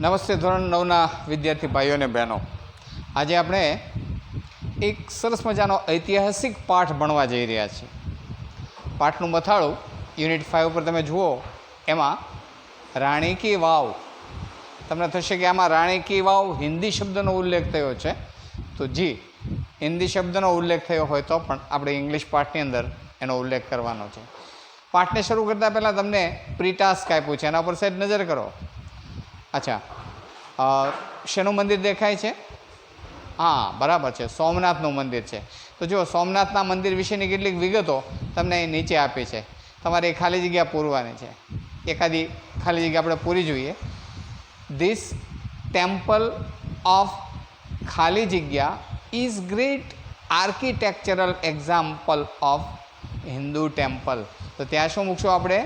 નમસ્તે ધોરણ 9ના વિદ્યાર્થી ભાઈઓ અને બહેનો, આજે આપણે એક સરસ મજાનો ઐતિહાસિક પાઠ ભણવા જઈ રહ્યા છીએ. પાઠનું મથાળું યુનિટ 5 ઉપર તમે જુઓ, એમાં રાણી કી વાવ. તમને થશે કે આમાં રાણી કી વાવ હિન્દી શબ્દનો ઉલ્લેખ થયો છે. તો જી, હિન્દી શબ્દનો ઉલ્લેખ થયો હોય તો પણ આપણે ઇંગ્લિશ પાઠની અંદર એનો ઉલ્લેખ કરવાનો છે. પાઠને શરૂ કરતાં પહેલાં તમને પ્રી ટાસ્ક આપ્યું છે, એના પર સાહેબ નજર કરો. અચ્છા, શેનું મંદિર દેખાય છે? હા, બરાબર છે, સોમનાથનું મંદિર છે. તો જો સોમનાથના મંદિર વિશેની કેટલીક વિગતો તમને અહીં નીચે આપી છે. તમારે એ ખાલી જગ્યા પૂરવાની છે. એકાદી ખાલી જગ્યા આપણે પૂરી જોઈએ. ધીસ ટેમ્પલ ઓફ ખાલી જગ્યા is great architectural example of Hindu temple. તો ત્યાં શું મૂકશું આપણે?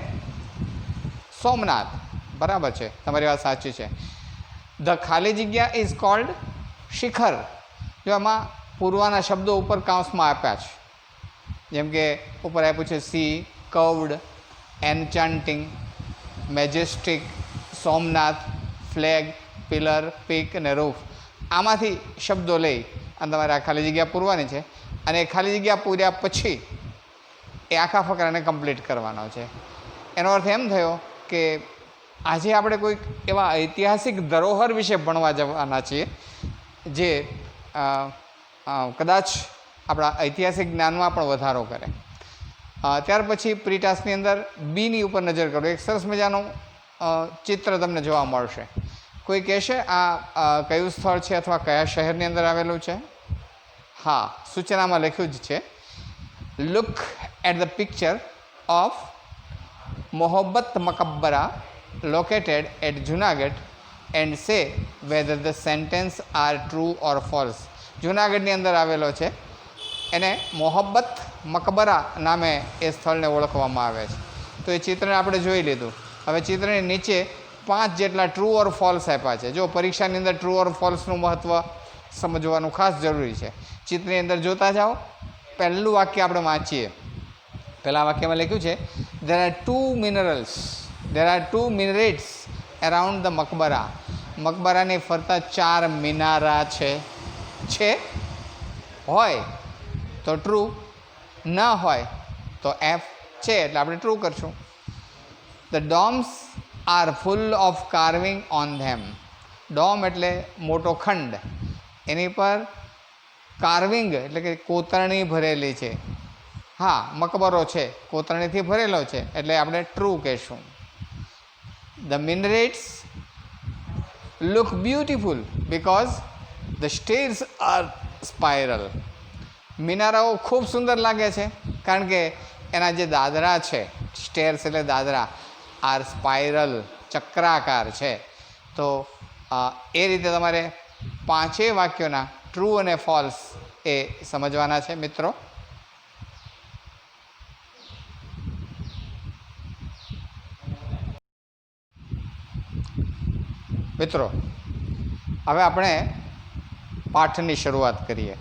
સોમનાથ. બરાબર છે, તમારી વાત સાચી છે. ધ ખાલી જગ્યા ઇઝ કોલ્ડ શિખર. જો આમાં પૂર્વાના શબ્દો ઉપર કાઉન્સમાં આપ્યા છે, જેમ કે ઉપર આપ્યું છે sea, curved, enchanting, majestic, Somnath, flag, pillar, peak અને રૂફ. આમાંથી શબ્દો લઈ અને તમારે આ ખાલી જગ્યા પૂરવાની છે. અને એ ખાલી જગ્યા પૂર્યા પછી એ આખા ફકરાને કમ્પ્લીટ કરવાનો છે. એનો અર્થ એમ થયો કે આજે આપણે કોઈક એવા ઐતિહાસિક ધરોહર વિશે ભણવા જવાના છીએ જે કદાચ આપણા ઐતિહાસિક જ્ઞાનમાં પણ વધારો કરે. ત્યાર પછી પ્રી ટાસ્કની અંદર બીની ઉપર નજર કરો. એક સરસ મજાનું ચિત્ર તમને જોવા મળશે. કોઈ કહેશે આ કયું સ્થળ છે અથવા કયા શહેરની અંદર આવેલું છે? હા, સૂચનામાં લખ્યું જ છે. Look at the picture of Mohabbat Maqbara located at Junagadh and say whether the sentence are true or false. જુનાગઢની અંદર આવેલો છે. એને મોહબ્બત મકબરા નામે એ સ્થળને ઓળખવામાં આવે છે. તો એ ચિત્રને આપણે જોઈ લીધું. હવે ચિત્રની નીચે 5 જેટલા ટ્રુ ઓર ફોલ્સ આપ્યા છે. જો પરીક્ષાની અંદર ટ્રુ ઓર ફોલ્સનું મહત્ત્વ સમજવાનું ખાસ જરૂરી છે. ચિત્રની અંદર જોતા જાઓ. પહેલું વાક્ય આપણે વાંચીએ. પહેલાં વાક્યમાં લખ્યું છે, there are two minarets around the મકબરા. મકબરાની ફરતા 4 મિનારા છે. હોય તો ટ્રુ, ન હોય તો એફ છે એટલે આપણે ટ્રુ કરશું. The domes are full of carving on them. Dome એટલે મોટો ખંડ, એની પર કાર્વિંગ એટલે કે કોતરણી ભરેલી છે. હા, મકબરો છે, કોતરણીથી ભરેલો છે એટલે આપણે ટ્રુ કહેશું. The minarets look beautiful because the stairs are spiral. મિનારાઓ ખૂબ સુંદર લાગે છે કારણ કે એના જે દાદરા છે, સ્ટેર્સ એટલે દાદરા, આર સ્પાઇરલ, ચક્રાકાર છે. તો એ રીતે તમારે 5 વાક્યોના ટ્રુ અને ફોલ્સ એ સમજવાના છે મિત્રો. મિત્રો, હવે આપણે પાઠની શરૂઆત કરીએ.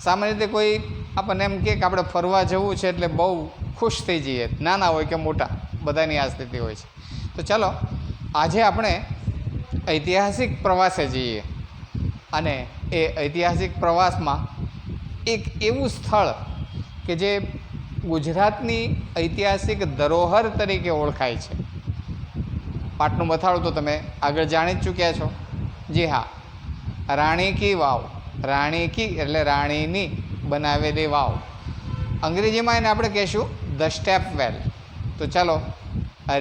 સામાન્ય રીતે કોઈ આપણને એમ કહે કે આપણે ફરવા જવું છે એટલે બહુ ખુશ થઈ જઈએ, નાના હોય કે મોટા, બધાની આ સ્થિતિ હોય છે. તો ચાલો આજે આપણે ઐતિહાસિક પ્રવાસે જઈએ અને એ ઐતિહાસિક પ્રવાસમાં એક એવું સ્થળ કે જે ગુજરાતની ઐતિહાસિક ધરોહર તરીકે ઓળખાય છે. પાઠનું મથાળું તો તમે આગળ જાણી જ ચૂક્યા છો. જી હા, રાણી કી વાવ. રાણી કી એટલે રાણીની બનાવેલી વાવ. અંગ્રેજીમાં એને આપણે કહીશું ધ સ્ટેપ વેલ. તો ચાલો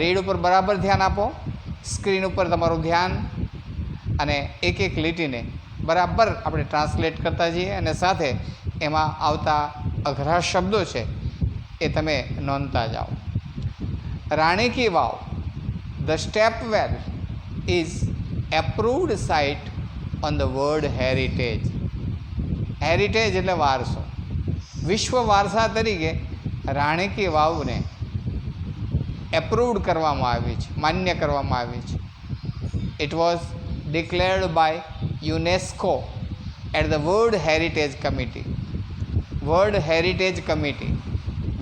રીડ ઉપર બરાબર ધ્યાન આપો. સ્ક્રીન ઉપર તમારું ધ્યાન, અને એક એક લીટીને બરાબર આપણે ટ્રાન્સલેટ કરતા જઈએ અને સાથે એમાં આવતા અઘરા શબ્દો છે એ તમે નોંધતા જાઓ. રાણી કી વાવ. The step well is approved site on the World Heritage. Heritage એટલે વારસો. વિશ્વ વારસા તરીકે રાણી કી વાવને એપ્રુવડ કરવામાં આવી છે, માન્ય કરવામાં આવી છે. It was declared by UNESCO at the world heritage committee. World heritage committee,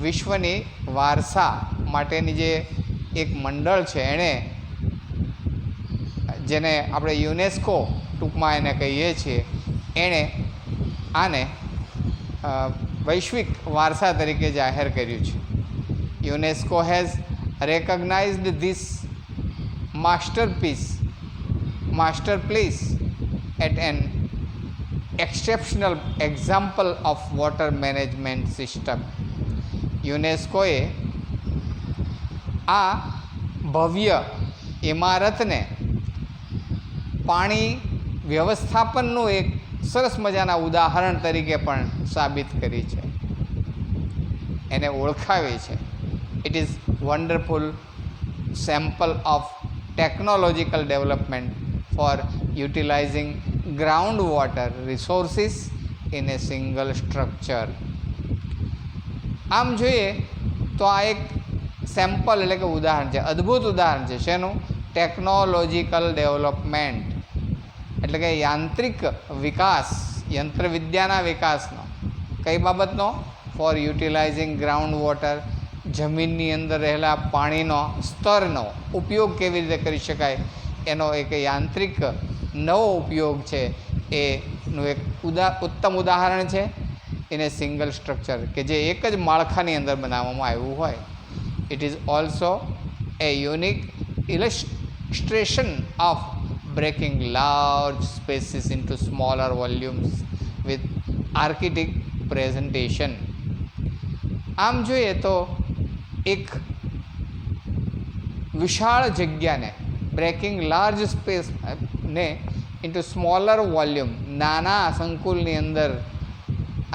વિશ્વની વારસા માટેની જે એક મંડળ છે, એણે જેને આપણે યુનેસ્કો ટૂંકમાં એને કહીએ છીએ, એણે આને વૈશ્વિક વારસા તરીકે જાહેર કર્યું છે. UNESCO has recognised this masterpiece at an exceptional example of water management system. યુનેસ્કોએ આ ભવ્ય ઇમારતને પાણી વ્યવસ્થાપનનું એક સરસ મજાના ઉદાહરણ તરીકે પણ સાબિત કરી છે, એને ઓળખાવી છે. It is wonderful sample of technological development for utilizing groundwater resources in a single structure. આમ જોઈએ તો આ એક સેમ્પલ એટલે કે ઉદાહરણ છે, અદ્ભુત ઉદાહરણ છે. શેનું? ટેકનોલોજીકલ ડેવલપમેન્ટ એટલે કે યાંત્રિક વિકાસ, યંત્રવિદ્યાના વિકાસનો. કઈ બાબતનો? ફોર યુટિલાઇઝિંગ ગ્રાઉન્ડ વોટર, જમીનની અંદર રહેલા પાણીનો સ્તરનો ઉપયોગ કેવી રીતે કરી શકાય એનો એક યાંત્રિક નવો ઉપયોગ છે, એનું એક ઉત્તમ ઉદાહરણ છે. એને સિંગલ સ્ટ્રક્ચર કે જે એક જ માળખાની અંદર બનાવવામાં આવ્યું હોય. It is also a unique illustration of breaking large spaces into smaller volumes with architect presentation. આમ જોઈએ તો એક વિશાળ જગ્યાને, બ્રેકિંગ લાર્જ સ્પેસને ઇન્ટુ સ્મોલર વોલ્યુમ, નાના સંકુલની અંદર,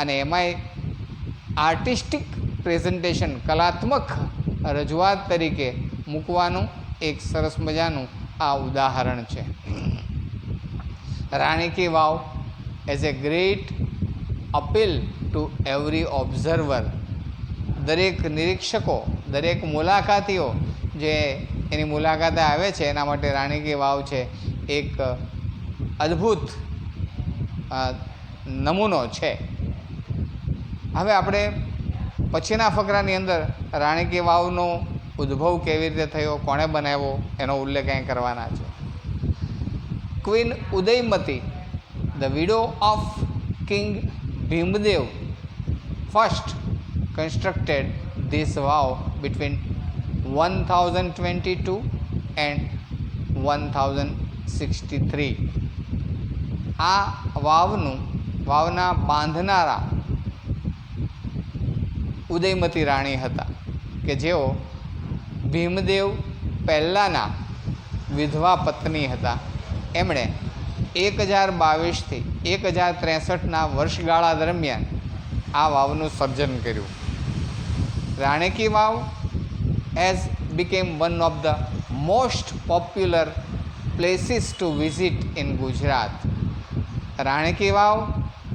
અને એમાંય આર્ટિસ્ટિક પ્રેઝન્ટેશન, કલાત્મક રજૂઆત તરીકે મૂકવાનું એક સરસ મજાનું આ ઉદાહરણ છે. Rani ki Vav as a great appeal to every observer. દરેક નિરીક્ષકો, દરેક મુલાકાતીઓ જે એની મુલાકાતે આવે છે એના માટે રાણી કી વાવ છે એક અદ્ભુત નમૂનો છે. હવે આપણે પછીના ફકરાની અંદર રાણી કી વાવનો ઉદ્ભવ કેવી રીતે થયો, કોણે બનાવ્યો, એનો ઉલ્લેખ અહીં કરવાના છે. Queen Udayamati, the widow of king Bhimdev, first constructed this vow between 1022 and 1063. આ વાવના બાંધનારા ઉદયમતી રાણી હતા કે જેઓ ભીમદેવ પહેલાંના વિધવા પત્ની હતા. એમણે 1022થી 1063ના વર્ષગાળા દરમિયાન આ વાવનું સર્જન કર્યું. રાણી કી વાવ has became one of the most popular places to visit in Gujarat. રાણી કી વાવ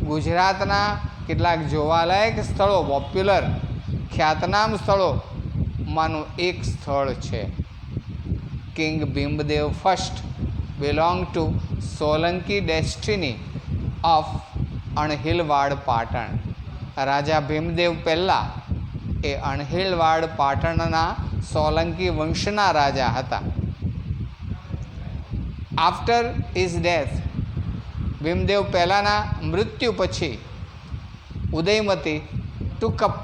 ગુજરાતના કેટલાક જોવાલાયક સ્થળો, પોપ્યુલર ખ્યાતનામ સ્થળોમાંનું એક સ્થળ છે. King Bhimdev first belong to Solanki destiny of Anhilwad Patan. રાજા ભીમદેવ પહેલાં એ અણહિલવાડ પાટણના સોલંકી વંશના રાજા હતા. આફ્ટર હિઝ ડેથ, ભીમદેવ પહેલાંના મૃત્યુ પછી Udayamati took up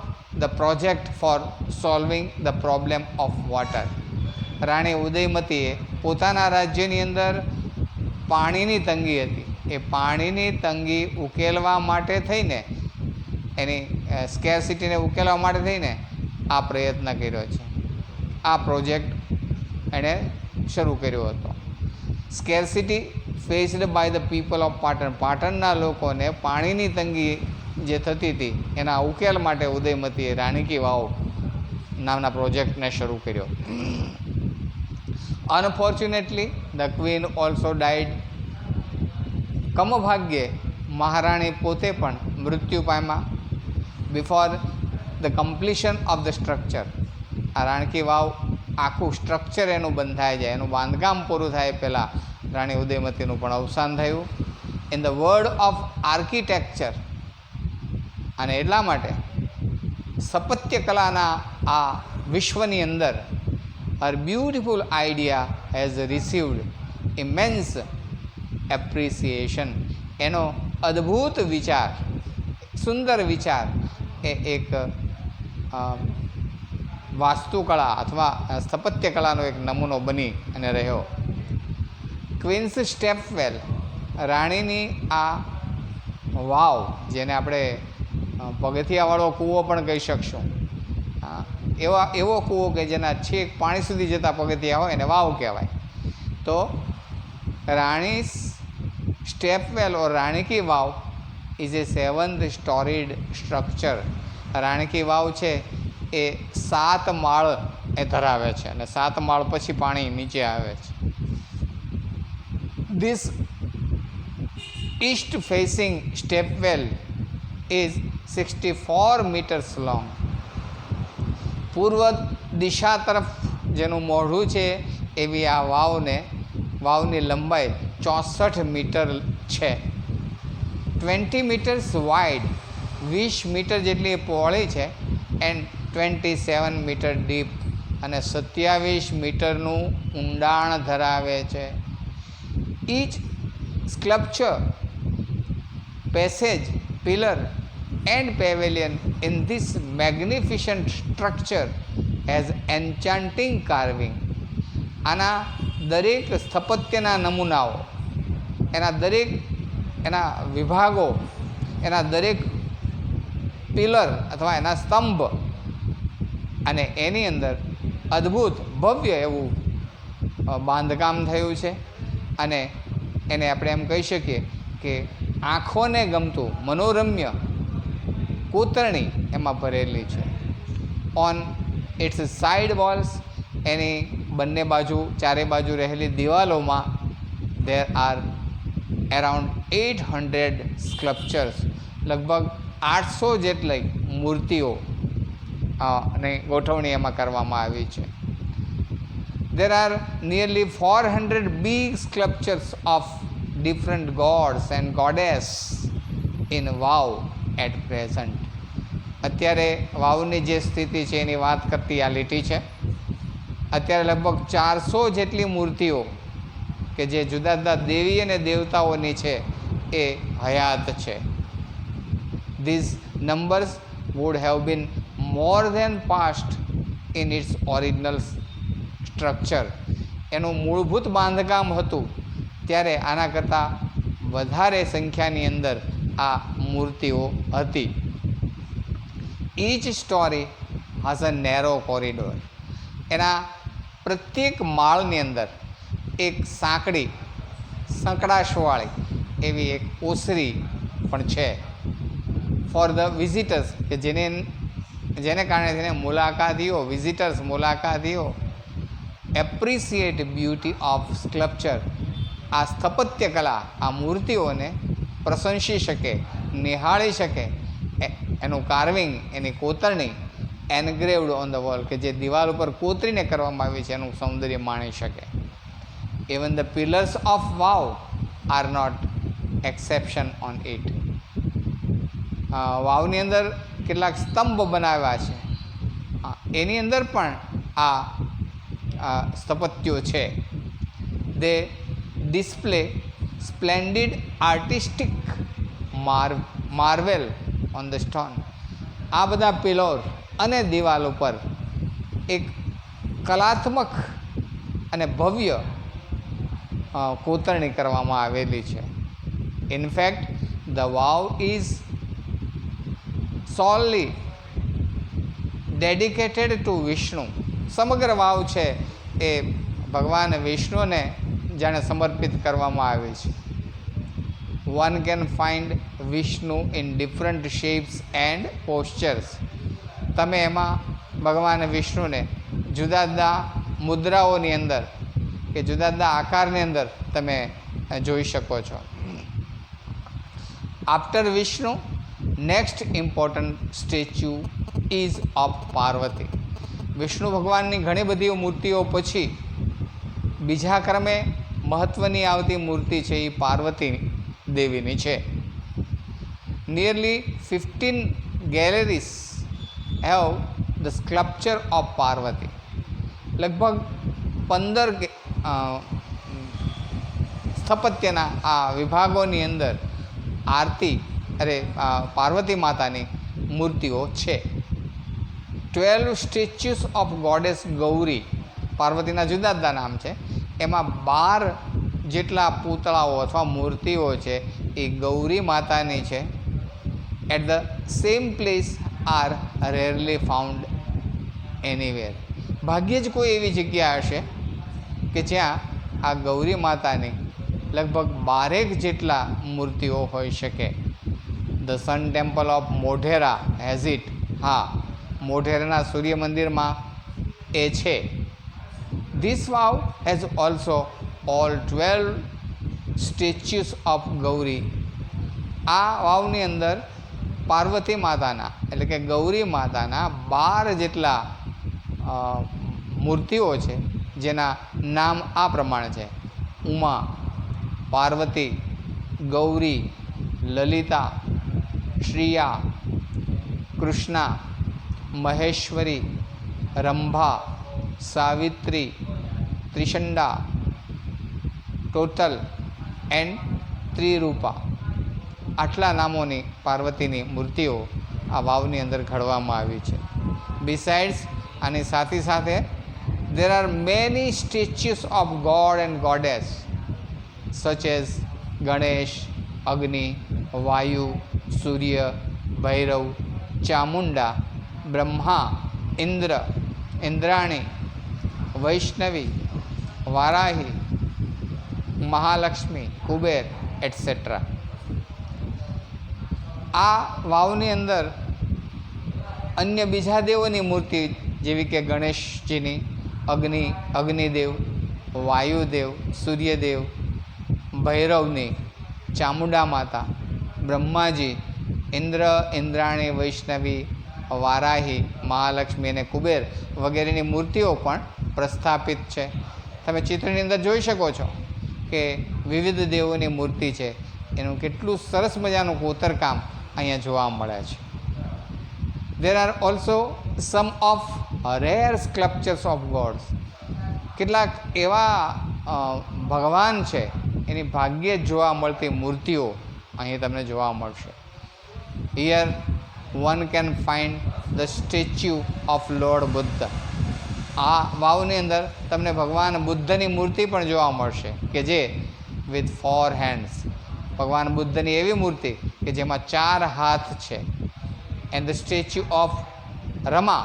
the project for solving the problem of water. રાણી ઉદયમતીએ પોતાના રાજ્યની અંદર પાણીની તંગી હતી, એ પાણીની તંગી ઉકેલવા માટે થઈને, એની સ્કેરસિટીને ઉકેલવા માટે થઈને આ પ્રયત્ન કર્યો છે. આ પ્રોજેક્ટ એણે શરૂ કર્યો હતો. Scarcity faced by the people of Patan. પાટણના લોકોને પાણીની તંગી જે થતી હતી એના ઉકેલ માટે ઉદયમતીએ રાણી કી વાવ નામના પ્રોજેક્ટને શરૂ કર્યો. Unfortunately the queen also died. કમભાગ્યે મહારાણી પોતે પણ મૃત્યુ પામ્યા before the completion of the structure. આ રાણી કી વાવ આખું સ્ટ્રક્ચર એનું બંધાઈ જાય, એનું બાંધકામ પૂરું થાય પહેલાં રાણી ઉદયમતીનું પણ અવસાન થયું. In the world of architecture, અને એટલા માટે સ્થપત્ય કલાના આ વિશ્વની અંદર her beautiful idea has received immense appreciation. એનો અદ્ભુત વિચાર, સુંદર વિચાર એ એક વાસ્તુકળા અથવા સ્થાપત્ય કલાનો એક નમૂનો બની અને રહ્યો. ક્વીન્સ સ્ટેપવેલ, રાણીની આ વાવ, જેને આપણે પગથિયાવાળો કૂવો પણ કહી શકશું, એવો કૂવો કે જેના છેક પાણી સુધી જતા પગથિયા હોય એને વાવ કહેવાય. તો Rani stepwell or Rani ki Vav is a 7th storeyed structure. Rani ki Vav છે એ 7 માળ એ ધરાવે છે અને 7 માળ પછી પાણી નીચે આવે છે. This East facing stepwell is 64 meters long. પૂર્વ દિશા તરફ જેનું મોઢું છે એવી આ વાવની લંબાઈ 64 મીટર છે. 20 meters વાઇડ, 20 મીટર જેટલી પહોળી છે. એન્ડ 27 મીટર ડીપ, અને 27 મીટરનું ઊંડાણ ધરાવે છે. Each sculpture, passage, pillar and pavilion in this magnificent structure has enchanting carving. આના દરેક સ્થાપત્યના નમૂનાઓ, એના વિભાગો, એના દરેક પિલર અથવા એના સ્તંભ, અને એની અંદર અદ્ભુત ભવ્ય એવું બાંધકામ થયું છે. અને એને આપણે એમ કહી શકીએ કે આંખોને ગમતું મનોરમ્ય કોતરણી એમાં ભરેલી છે. ઓન ઇટ્સ સાઇડ વોલ્સ, એની બંને બાજુ, ચારે બાજુ રહેલી દિવાલોમાં ધેર આર અરાઉન્ડ 800 સ્કલ્પચર્સ, લગભગ 800 જેટલી મૂર્તિઓ અને ગોઠવણી એમાં કરવામાં આવી છે. There are nearly 400 big sculptures of different gods and goddess in Vav at present. અત્યારે વાવની જે સ્થિતિ છે એની વાત કરતી આ લીટી છે. અત્યારે લગભગ 400 જેટલી મૂર્તિઓ કે જે જુદા જુદા દેવી અને દેવતાઓની છે એ હયાત છે. These numbers would have been more than past in its original structure. એનું મૂળભૂત બાંધકામ હતું ત્યારે આના કરતાં વધારે સંખ્યાની અંદર આ મૂર્તિઓ હતી. ઈચ સ્ટોરી હાઝ અ નેરો કોરિડોર. એના પ્રત્યેક માળની અંદર એક સંકડાશવાળી એવી એક ઓસરી પણ છે. ફોર ધ વિઝિટર્સ, કે જેને કારણે તેને મુલાકાતીઓ એપ્રિસિએટ બ્યુટી ઓફ સ્કલ્પચર, આ સ્થાપત્ય કલા, આ મૂર્તિઓને પ્રશંસી શકે, નિહાળી શકે. એનું કાર્વિંગ, એની કોતરણી એનગ્રેવડ ઓન ધ વોલ, કે જે દિવાલ ઉપર કોતરીને કરવામાં આવી છે, એનું સૌંદર્ય માણી શકે. Even the pillars of vav are not exception on it. વાવની અંદર કેટલાક સ્તંભ બનાવ્યા છે, એની અંદર પણ આ સ્થાપત્યો છે. They display splendid artistic marvel on the stone. આ બધા પિલર અને દિવાલ ઉપર એક કલાત્મક અને ભવ્ય કોતરણી કરવામાં આવેલી છે. In fact the vav is solely dedicated to Vishnu. સમગ્ર વાવ છે એ ભગવાન વિષ્ણુને જાણે સમર્પિત કરવામાં આવી છે. One can find Vishnu in different shapes and postures. તમે એમાં ભગવાન વિષ્ણુને જુદા જુદા મુદ્રાઓની અંદર કે જુદા જુદા આકારની અંદર તમે જોઈ શકો છો. After Vishnu, next important statue ease of Parvati. Vishnu ભગવાનની ઘણી બધી મૂર્તિઓ પછી બીજા ક્રમે મહત્ત્વની આવતી મૂર્તિ છે એ પાર્વતી દેવીની છે. Nearly 15 galleries have the sculpture of Parvati. લગભગ 15 સ્થપત્યના આ વિભાગોની અંદર આરતી પાર્વતી માતાની મૂર્તિઓ છે. 12 સ્ટેચ્યુસ ઓફ ગોડેસ ગૌરી, પાર્વતીના જુદા જુદા નામ છે. એમાં 12 જેટલા પૂતળાઓ અથવા મૂર્તિઓ છે એ ગૌરી માતાની છે. At the same place are rarely found anywhere. ભાગ્યે જ કોઈ એવી જગ્યા હશે કે જ્યાં આ ગૌરી માતાની લગભગ 12 જેટલા મૂર્તિઓ હોઈ શકે. The sun temple of Modhera has it. હા, મોઢેરાના સૂર્ય મંદિરમાં એ છે. This vav has also all 12 statues of Gauri. આ વાવની અંદર પાર્વતી માતાના એટલે કે ગૌરી માતાના 12 જેટલા મૂર્તિઓ છે, જેના નામ આ પ્રમાણે છે: ઉમા, પાર્વતી, ગૌરી, લલિતા, શ્રિયા, કૃષ્ણા, મહેશ્વરી, રંભા, સાવિત્રી, ત્રિશંડા, ટોટલ એન્ડ ત્રિરૂપા. આટલા નામોની પાર્વતીની મૂર્તિઓ આ વાવની અંદર ઘડવામાં આવી છે. બિસાઇડ્સ, આની સાથે સાથે there are many statues of god and goddess such as Ganesh, Agni, Vayu, Surya, Bhairav, Chamunda, Brahma, Indra, Indrani, Vaishnavi, Varahi, Mahalakshmi, Kuber, etc. આ વાવની અંદર અન્ય બીજા દેવોની મૂર્તિ જેવી કે ગણેશજીની, અગ્નિદેવ, વાયુદેવ, સૂર્યદેવ, ભૈરવની, ચામુંડા માતા, બ્રહ્માજી, ઇન્દ્ર, ઇન્દ્રાણી, વૈષ્ણવી, વારાહી, મહાલક્ષ્મી અને કુબેર વગેરેની મૂર્તિઓ પણ પ્રસ્થાપિત છે. તમે ચિત્રની અંદર જોઈ શકો છો કે વિવિધ દેવોની મૂર્તિ છે. એનું કેટલું સરસ મજાનું કોતરકામ અહીંયા જોવા મળે છે. There are also some of rare sculptures of gods. કેટલાક એવા ભગવાન છે એની ભાગ્યે જ જોવા મળતી મૂર્તિઓ અહીં તમને જોવા મળશે. Here one can find the statue of Lord Buddha. આ વાવની અંદર તમને ભગવાન બુદ્ધની મૂર્તિ પણ જોવા મળશે કે જે with 4 hands. ભગવાન બુદ્ધની એવી મૂર્તિ કે જેમાં 4 હાથ છે. And the statue of Rama,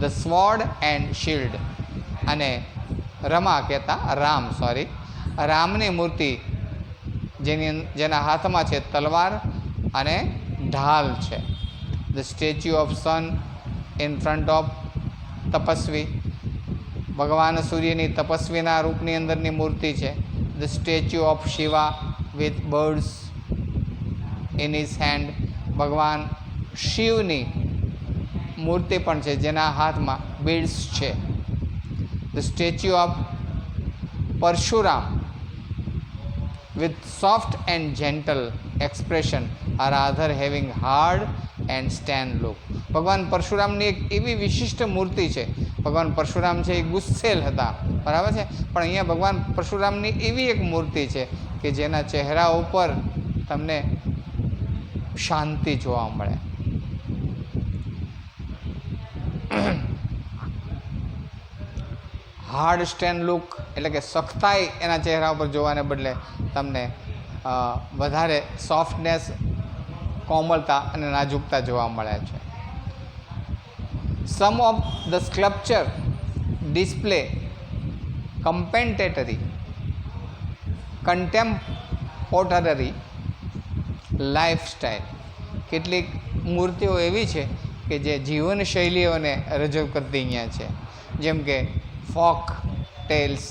the sword and shield. અને રમા કહેતા રામની મૂર્તિ જેના હાથમાં છે તલવાર અને ઢાલ છે. The statue of sun in front of Tapasvi. ભગવાન સૂર્યની તપસ્વીના રૂપની અંદરની મૂર્તિ છે. The statue of Shiva with birds in his hand. ભગવાન શિવની મૂર્તિ પણ છે જેના હાથમાં બીડ્સ છે. The statue of Parshuram with soft and gentle expression are rather having hard and stern look. ભગવાન પરશુરામની એક એવી વિશિષ્ટ મૂર્તિ છે. ભગવાન પરશુરામ છે એ ગુસ્સેલ હતા, બરાબર છે, પણ અહીંયા ભગવાન પરશુરામની એવી એક મૂર્તિ છે કે જેના ચહેરા ઉપર તમને શાંતિ જોવા મળે. હાર્ડ સ્ટેન્ડ લુક એટલે કે સખ્તાઈ એના ચહેરા ઉપર જોવાને બદલે તમને વધારે સોફ્ટનેસ, કોમળતા અને નાજુકતા જોવા મળે છે. Some of the sculpture display compensatory contemporary lifestyle. કેટલીક મૂર્તિઓ એવી છે કે જે જીવનશૈલીઓને રજૂ કરતી અહીંયા છે, જેમ કે ફોક ટેલ્સ,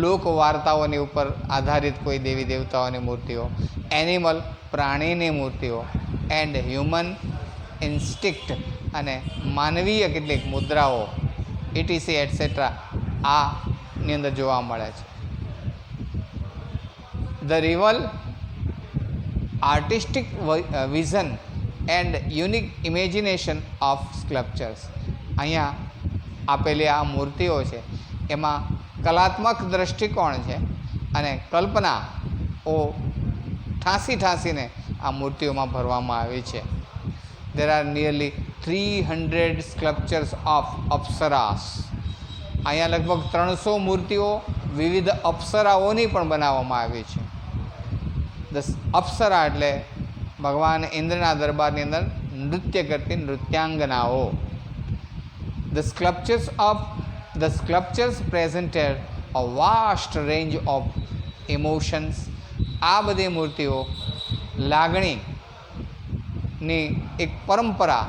લોક વાર્તાઓની ઉપર આધારિત કોઈ દેવી દેવતાઓની મૂર્તિઓ, એનિમલ પ્રાણીની મૂર્તિઓ, એન્ડ હ્યુમન ઇન્સ્ટિક્ટ અને માનવીય કેટલીક મુદ્રાઓ ઇટીસી એટસેટ્રા આની અંદર જોવા મળે છે. The reveal artistic vision and unique imagination of sculptures. અહીંયા આપેલી આ મૂર્તિઓ છે એમાં કલાત્મક દૃષ્ટિકોણ છે અને કલ્પનાઓ ઠાંસીને આ મૂર્તિઓમાં ભરવામાં આવી છે. There are nearly 300 sculptures of apsaras. અહીંયા લગભગ 300 મૂર્તિઓ વિવિધ અપ્સરાઓની પણ બનાવવામાં આવી છે. અપ્સરા એટલે ભગવાન ઇન્દ્રના દરબારની અંદર નૃત્ય કરતી નૃત્યાંગનાઓ. The sculptures presented a vast range of emotions. આ બધી મૂર્તિઓ લાગણીની એક પરંપરા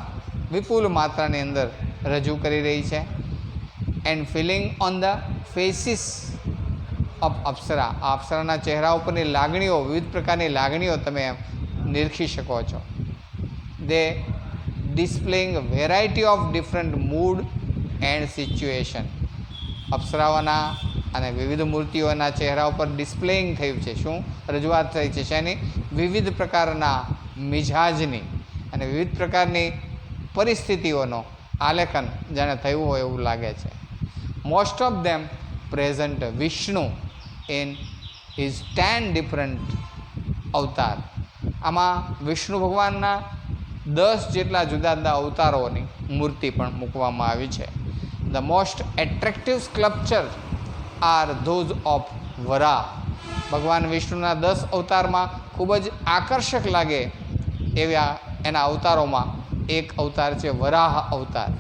વિપુલ માત્રાની અંદર રજૂ કરી રહી છે. And feeling on the faces of apsara. આ અપ્સરાના ચહેરા ઉપરની લાગણીઓ, વિવિધ પ્રકારની લાગણીઓ તમે નિરખી શકો છો. They displaying variety of different mood and situation. અપ્સરાઓના અને વિવિધ મૂર્તિઓના ચહેરા ઉપર ડિસ્પ્લેઇંગ થયું છે. શું રજૂઆત થઈ છે? શેની? વિવિધ પ્રકારના મિજાજની અને વિવિધ પ્રકારની પરિસ્થિતિઓનો આલેખન જાણે થયું હોય એવું લાગે છે. Most of them present Vishnu in his 10 different અવતાર. આમાં વિષ્ણુ ભગવાનના 10 જેટલા જુદા જુદા અવતારોની મૂર્તિ પણ મૂકવામાં આવી છે. The most attractive sculpture are those of Varaha. ભગવાન વિષ્ણુના 10 અવતારમાં ખૂબ જ આકર્ષક લાગે એવા એના અવતારોમાં એક અવતાર છે વરાહ અવતાર,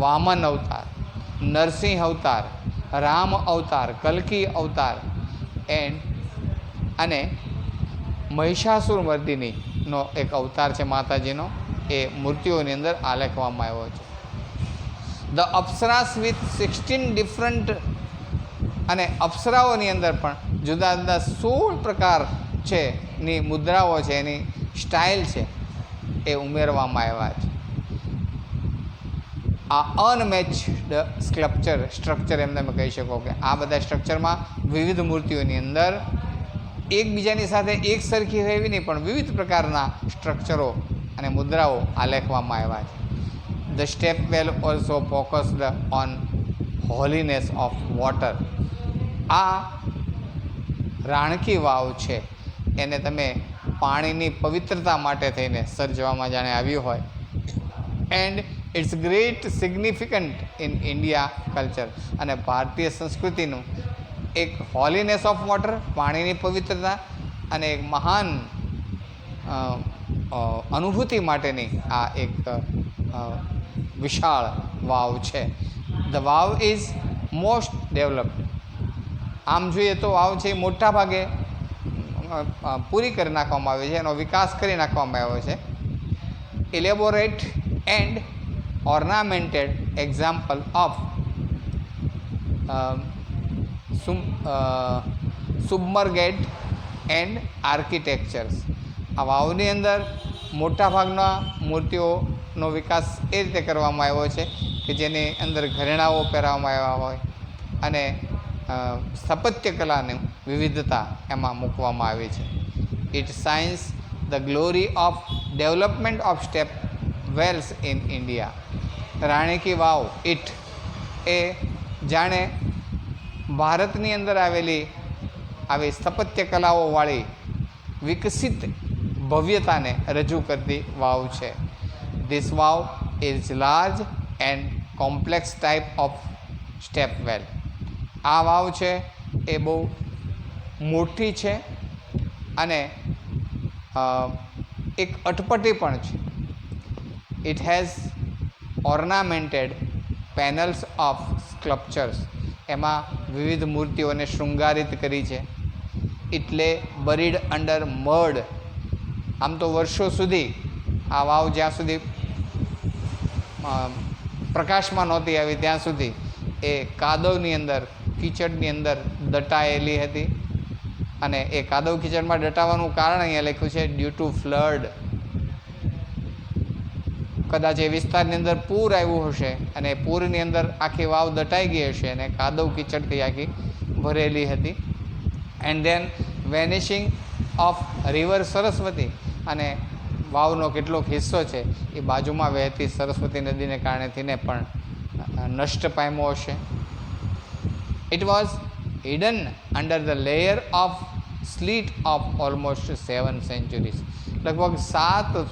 વામન અવતાર, નરસિંહ અવતાર, રામ અવતાર, કલ્કી અવતાર અને મહિષાસુર મર્દિનીનો એક અવતાર છે માતાજીનો. એ મૂર્તિઓની અંદર આલેખવામાં આવ્યો છે. ધ અપ્સરાસ વિથ 16 ડિફરન્ટ, અને અપ્સરાઓની અંદર પણ જુદા જુદા 16 પ્રકાર છે ની મુદ્રાઓ છે, એની સ્ટાઇલ છે એ ઉમેરવામાં આવ્યા છે. આ અનમેચ્ડ સ્ટ્રક્ચર એમ તમે કહી શકો કે આ બધા સ્ટ્રક્ચરમાં વિવિધ મૂર્તિઓની અંદર એકબીજાની સાથે એક સરખી રહેવી નહીં, પણ વિવિધ પ્રકારના સ્ટ્રક્ચરો અને મુદ્રાઓ આલેખવામાં આવ્યા છે. The step well also focused on Holiness of water. આ રાણકી વાવ છે એને તમે પાણીની પવિત્રતા માટે થઈને સર્જવામાં જાણે આવ્યું હોય. And it's great significant in India culture. અને ભારતીય સંસ્કૃતિનું એક હોલીનેસ ઓફ વોટર, પાણીની પવિત્રતા અને એક મહાન અનુભૂતિ માટેની આ એક વિશાળ વાવ છે. The vav is most developed. આમ જોઈએ તો વાવ છે એ મોટા ભાગે પૂરી કરી નાખવામાં આવી છે, એનો વિકાસ કરી નાખવામાં આવ્યો છે. Elaborate and ornamented example of submerged and architectures. આ વાવની અંદર મોટાભાગના મૂર્તિઓનો વિકાસ એ રીતે કરવામાં આવ્યો છે કે જેની અંદર ઘરેણાઓ પહેરાવવામાં આવ્યા હોય અને સ્થાપત્ય કલાની વિવિધતા એમાં મૂકવામાં આવી છે. It science the glory of development of step wells in India. Rani ki Vav ઇટ એ જાણે ભારતની અંદર આવેલી આવી સ્થાપત્ય કલાઓવાળી વિકસિત ભવ્યતાને રજૂ કરતી વાવ છે. This vav is large and complex type of step well. આ વાવ છે એ બહુ મોટી છે અને એક અટપટી પણ છે. It has ornamented panels of sculptures. એમાં વિવિધ મૂર્તિઓને શૃંગારિત કરી છે. એટલે બરીડ અંડર મડ. આમ તો વર્ષો સુધી આ વાવ જ્યાં સુધી પ્રકાશમાં નહોતી આવી ત્યાં સુધી એ કાદવની અંદર, કીચડની અંદર દટાયેલી હતી. અને એ કાદવ કીચડમાં દટાવાનું કારણ અહીંયા લખ્યું છે ડ્યુ ટુ ફ્લડ. કદાચ એ વિસ્તારની અંદર પૂર આવ્યું હશે અને પૂરની અંદર આખી વાવ દટાઈ ગઈ હશે અને કાદવ કીચડથી આખી ભરેલી હતી. And then vanishing of river Saraswati. અને વાવનો કેટલોક હિસ્સો છે એ બાજુમાં વહેતી સરસ્વતી નદીને કારણેથીને પણ નષ્ટ પામ્યો હશે. It was hidden under the layer of sleet of almost 7 centuries. લગભગ 7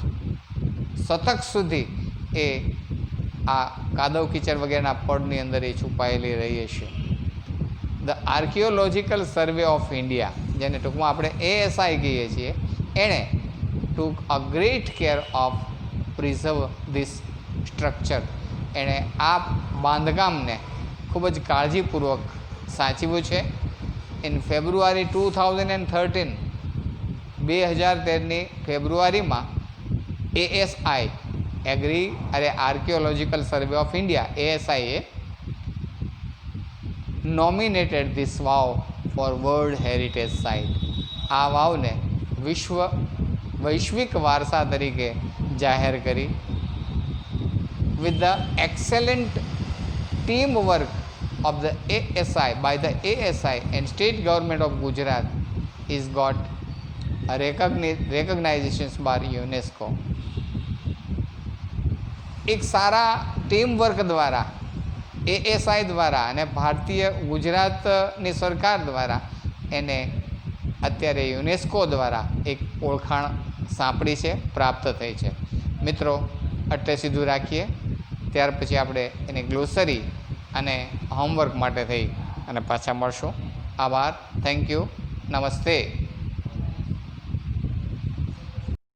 શતક સુધી એ આ કાદવ કીચડ વગેરેના પડની અંદર એ છુપાયેલી રહી હશે. The archaeological survey of India, જેને ટૂંકમાં આપણે ASI કહીએ છીએ, એણે took a great care of preserve this structure. એણે આ બાંધકામને ખૂબ જ કાળજીપૂર્વક સાચવ્યું છે. ઇન ફેબ્રુઆરી 2013, 2013ની ફેબ્રુઆરીમાં ASI archaeological survey of India ASI એ nominated this vav for world heritage site. આ વાવને વૈશ્વિક વારસા તરીકે જાહેર કરી. With the excellent team work of the ASI by the ASI and state government of Gujarat is got a recognitions by UNESCO. એક સારા team work દ્વારા ASI દ્વારા અને ભારતીય ગુજરાતની સરકાર દ્વારા એને અત્યારે યુનેસ્કો દ્વારા એક ઓળખાણ સાંપડી છે, પ્રાપ્ત થઈ છે. મિત્રો, એટલે સીધું રાખીએ. ત્યાર પછી આપણે એની ગ્લોસરી અને હોમવર્ક માટે થઈ અને પાછા મળશું. આભાર. Thank you. નમસ્તે.